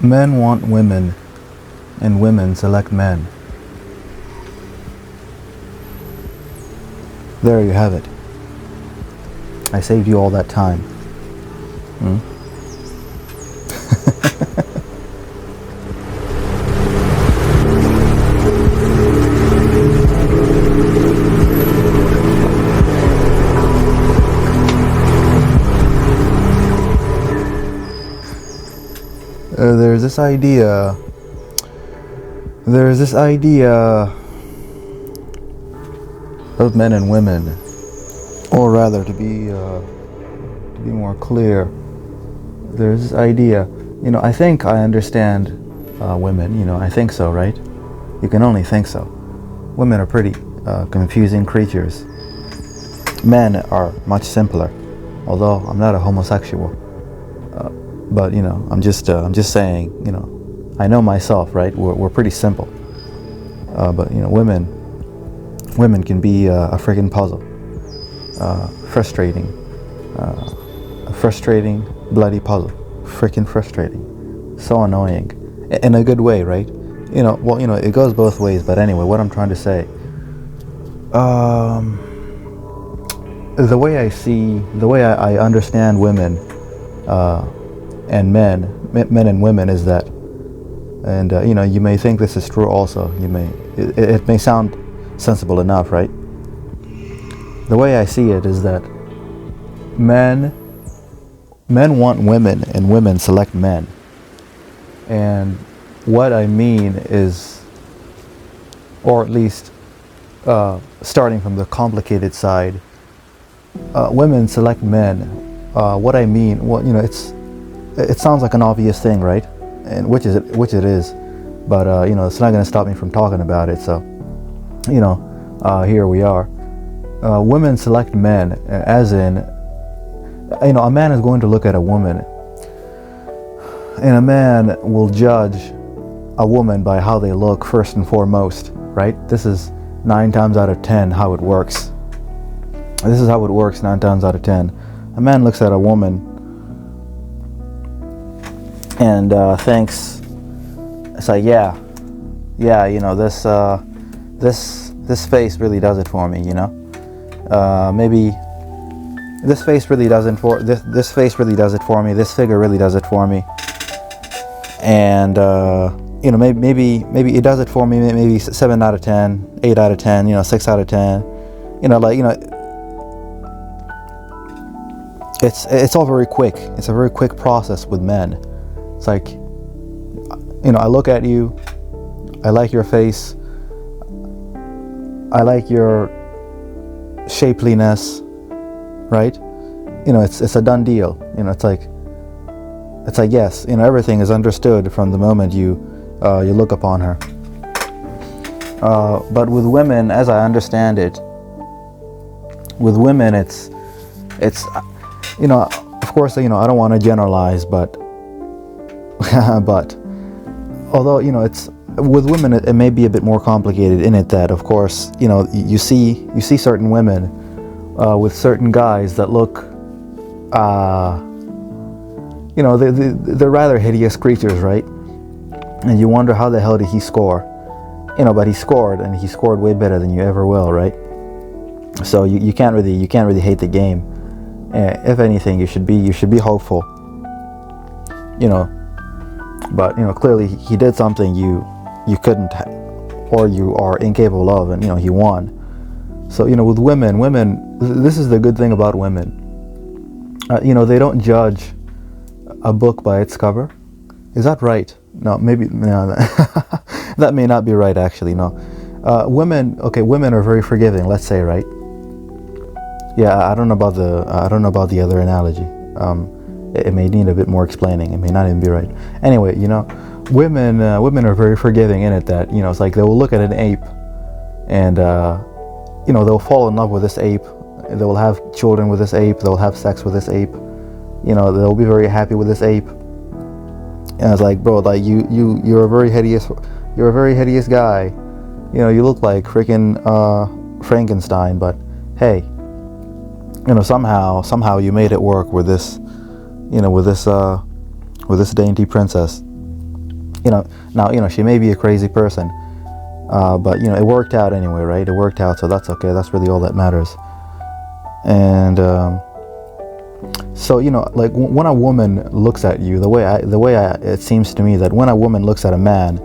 Men want women, and women select men. There you have it. I saved you all that time. Hmm? There's this idea. There's this idea of men and women, or rather, to be more clear, there's this idea. I think I understand women. I think so, right? You can only think so. Women are pretty confusing creatures. Men are much simpler. Although I'm not a homosexual. But I'm just saying, I know myself, right? We're pretty simple. But women can be a friggin' puzzle, frustrating, a frustrating, bloody puzzle, freaking frustrating, so annoying, in a good way, right? It goes both ways. But anyway, what I'm trying to say, the way I understand women. And men and women is that, and you may think this is true also. It may sound sensible enough, right? The way I see it is that men want women and women select men. And what I mean is, or at least starting from the complicated side, women select men. What I mean, it sounds like an obvious thing, right? And which it is, but it's not going to stop me from talking about it. So, here we are. Women select men, as in, a man is going to look at a woman, and a man will judge a woman by how they look first and foremost, right? This is 9 times out of 10 how it works. This is how it works 9 times out of 10. A man looks at a woman and thinks, it's like, this face really does it for me, maybe this face really doesn't for this face really does it for me. This figure really does it for me, and maybe it does it for me. Maybe 7 out of 10, 8 out of 10, 6 out of 10, It's all very quick. It's a very quick process with men. It's like, I look at you, I like your face, I like your shapeliness, right? It's a done deal. It's like yes, everything is understood from the moment you look upon her. But with women, as I understand it, with women, it's of course, I don't want to generalize, but but although it's with women, it may be a bit more complicated in it that, of course, you see certain women with certain guys that look they're rather hideous creatures, right? And you wonder, how the hell did he score? But he scored, and he scored way better than you ever will, right? So you can't really hate the game. If anything, you should be hopeful. But clearly he did something you couldn't, or you are incapable of, and he won. So with women, this is the good thing about women. They don't judge a book by its cover. Is that right? No, maybe no, that may not be right, actually. No, women are very forgiving. Let's say, right? Yeah, I don't know about the other analogy. It may need a bit more explaining. It may not even be right. Anyway, women are very forgiving in it that, it's like they will look at an ape and, they'll fall in love with this ape. They will have children with this ape. They'll have sex with this ape. They'll be very happy with this ape. And it's like, bro, like you're a very hideous guy. You look like freaking Frankenstein, but hey, somehow you made it work with this, with this dainty princess. Now, she may be a crazy person, but it worked out anyway, right? It worked out, so that's okay. That's really all that matters. And so like when a woman looks at you, it seems to me that when a woman looks at a man,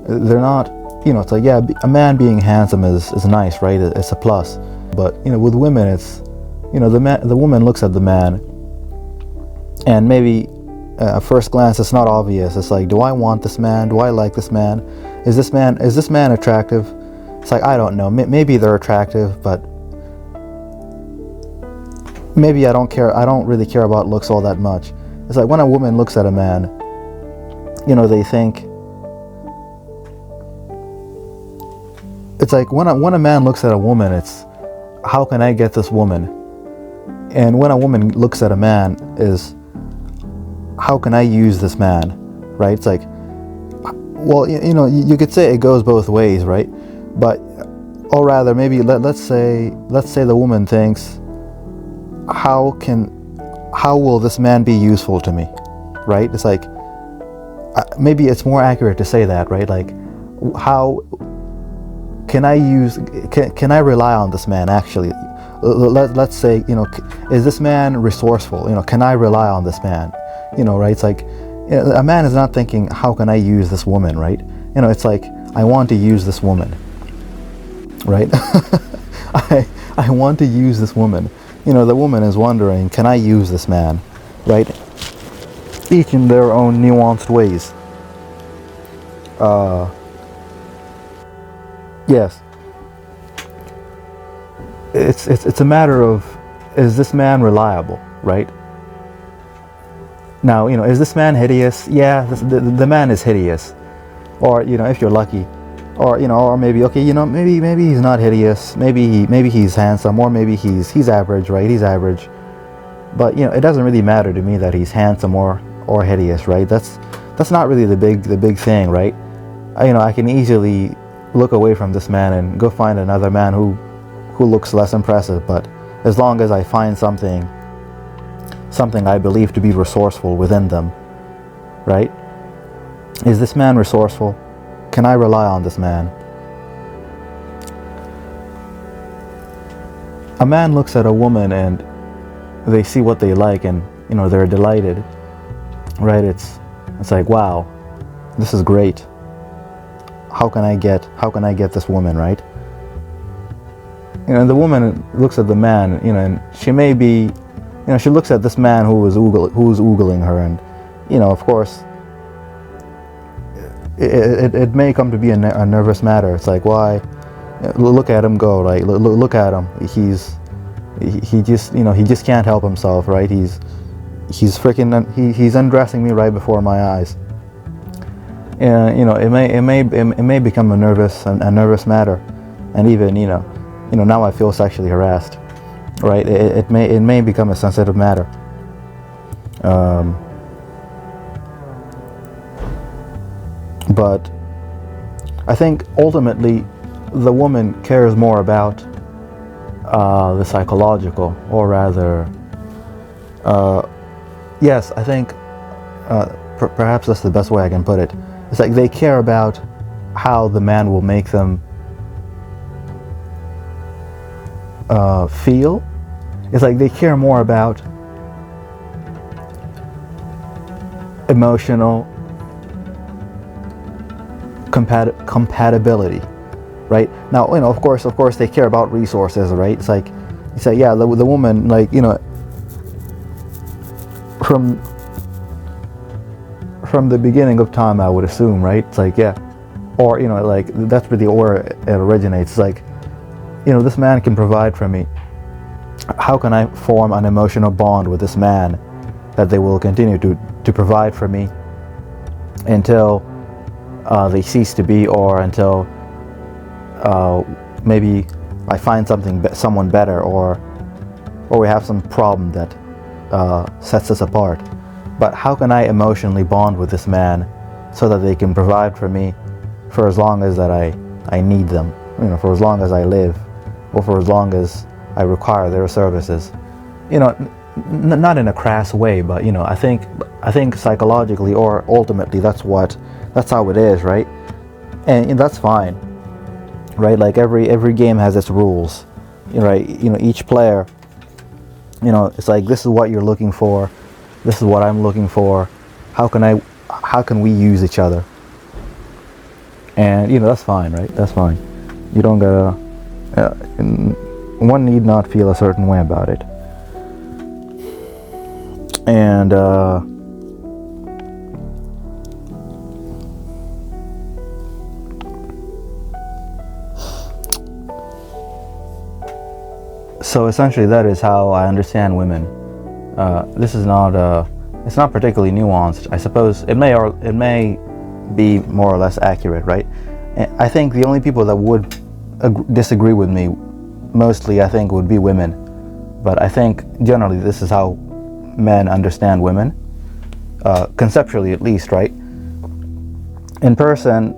they're not, it's like, yeah, a man being handsome is nice, right? It's a plus. But with women, it's the woman looks at the man, and maybe at first glance it's not obvious. It's like, do I want this man? Do I like this man? Is this man attractive? It's like, I don't know. Maybe they're attractive, but maybe I don't care. I don't really care about looks all that much. It's like when a woman looks at a man, they think, it's like when a man looks at a woman, it's, how can I get this woman? And when a woman looks at a man, is, how can I use this man, right? It's like, well, you could say it goes both ways, right? But, or rather, maybe let's say the woman thinks, how will this man be useful to me, right? It's like, maybe it's more accurate to say that, right? Like, how can I rely on this man actually? Let's say, is this man resourceful? Can I rely on this man? Right? It's like, a man is not thinking, how can I use this woman, right? It's like, I want to use this woman, right? I want to use this woman. The woman is wondering, can I use this man, right? Each in their own nuanced ways. Yes. It's a matter of, is this man reliable, right? Now, is this man hideous? Yeah, the man is hideous. Or, if you're lucky. Or, or maybe, okay, maybe he's not hideous. Maybe he's handsome, or maybe he's average, right? He's average. But, it doesn't really matter to me that he's handsome or hideous, right? That's not really the big thing, right? I can easily look away from this man and go find another man who looks less impressive, but as long as I find something I believe to be resourceful within them, right? Is this man resourceful? Can I rely on this man? A man looks at a woman and they see what they like, and they're delighted, right? It's like, wow, this is great. How can I get this woman, right? The woman looks at the man, and she may be, she looks at this man who's oogling her, and of course it may come to be a nervous matter. It's like, why? Look at him go, right? Look at him. He just can't help himself, right? He's undressing me right before my eyes. And it may become a nervous matter, and even now I feel sexually harassed, right? It may become a sensitive matter. But I think ultimately the woman cares more about the psychological, or rather, yes, I think perhaps that's the best way I can put it. It's like they care about how the man will make them feel. It's like they care more about emotional compatibility, right? Now, of course they care about resources, right? It's like, yeah, the woman, like, from the beginning of time, I would assume, right? It's like, yeah, or like that's really where it originates. It's like, this man can provide for me. How can I form an emotional bond with this man that they will continue to provide for me until they cease to be, or until maybe I find someone better, or we have some problem that sets us apart. But how can I emotionally bond with this man so that they can provide for me for as long as that I need them, for as long as I live, or for as long as I require their services? Not in a crass way, but I I think psychologically or ultimately that's how it is, right? And that's fine, right? Like every game has its rules, right? Each player, it's like, this is what you're looking for, this is what I'm looking for. How can we use each other? And that's fine, right? That's fine. You don't gotta. One need not feel a certain way about it. And so essentially, that is how I understand women. This is not. It's not particularly nuanced. I suppose it may be more or less accurate, right? And I think the only people that would disagree with me, mostly, I think, would be women. But I think generally this is how men understand women, conceptually at least, right? In person,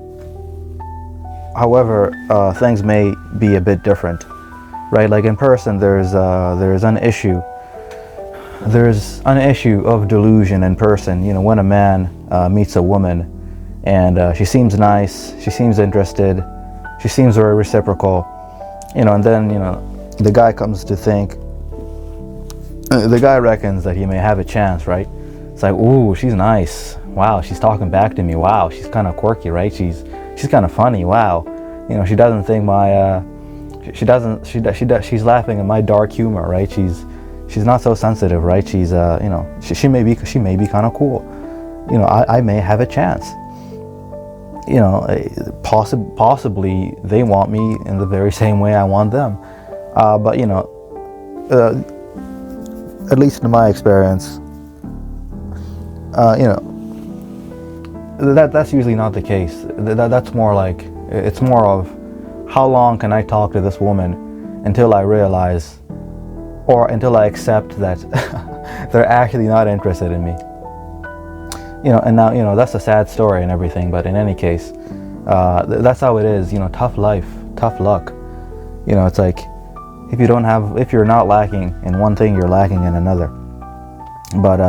however, things may be a bit different, right? Like in person, there's an issue. There's an issue of delusion in person. When a man meets a woman, and she seems nice, she seems interested, she seems very reciprocal, and then the guy comes to think, the guy reckons that he may have a chance, right? It's like, ooh, she's nice, wow, she's talking back to me, wow, she's kind of quirky, right? She's kind of funny, wow, she doesn't think my she's laughing at my dark humor, right? She's not so sensitive, right? She's she may be kind of cool, I may have a chance. Possibly they want me in the very same way I want them, but at least in my experience, that's usually not the case. That's more like, it's more of, how long can I talk to this woman until I realize, or until I accept that they're actually not interested in me. And now, that's a sad story and everything, but in any case, that's how it is, tough life, tough luck. It's like, if you're not lacking in one thing, you're lacking in another. But